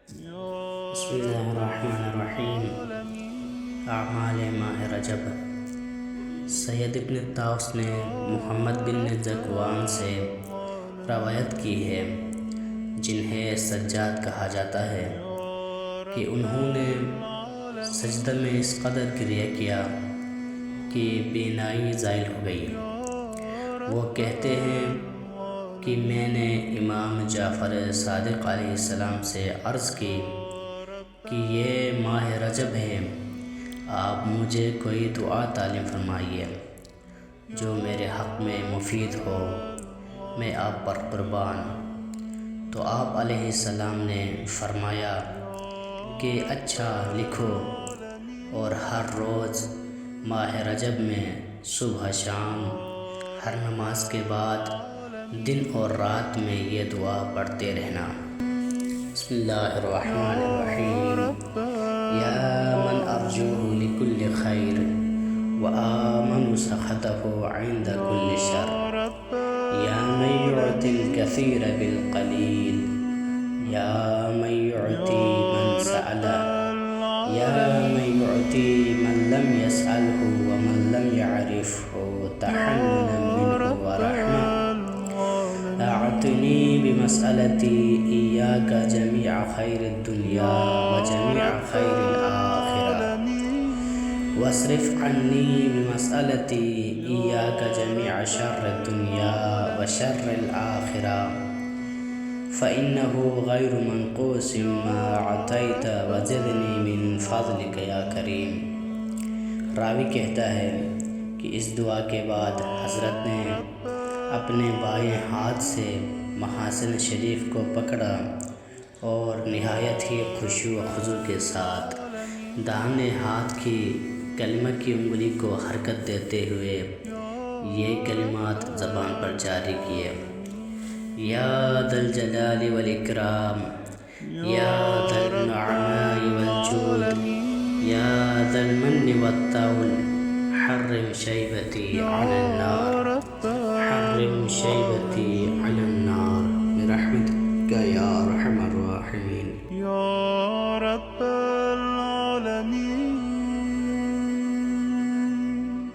بسم اللہ الرحمن الرحیم۔ اعمال ماہ رجب۔ سید ابن طاؤس نے محمد بن ذکوان سے روایت کی ہے، جنہیں سجاد کہا جاتا ہے، کہ انہوں نے سجدہ میں اس قدر گریہ کیا کہ بینائی زائل ہو گئی۔ وہ کہتے ہیں کہ میں نے امام جعفر صادق علیہ السلام سے عرض کی کہ یہ ماہ رجب ہے، آپ مجھے کوئی دعا تعلیم فرمائیے جو میرے حق میں مفید ہو، میں آپ پر قربان۔ تو آپ علیہ السلام نے فرمایا کہ اچھا لکھو، اور ہر روز ماہ رجب میں صبح شام ہر نماز کے بعد دن اور رات میں یہ دعا پڑھتے رہنا۔ بسم اللہ الرحمن الرحیم۔ یا من ارجوه لکل خیر وآمن سخطه عند کل شر، یا من یعطی الکثیر بالقلیل، یا من یعطی من سألہ، یا من یعطی من لم یسألہ ومن لم یعرفہ تحننا منہ ورحمہ، اعطنی بمسألتی ایاک جمیع خیر الدنیا وجمیع خیر الآخرہ، واصرف عنی بمسألتی ایاک جمیع شر الدنیا وشر الآخرہ، فإنہ غیر منقوص ما عطیت وزدنی من فضلک یا کریم۔ راوی کہتا ہے کہ اس دعا کے بعد حضرت نے اپنے بائیں ہاتھ سے محاسن شریف کو پکڑا اور نہایت ہی خشوع و خضوع کے ساتھ داہنے ہاتھ کی کلمہ کی انگلی کو حرکت دیتے ہوئے یہ کلمات زبان پر جاری کیے: یا ذا الجلال والاکرام، یا ذا النعماء والجود، یا ذا المن والطول، حرم شیبتی علی النار، حرم شیبتی علی النار برحمتک یا ارحم الراحمین۔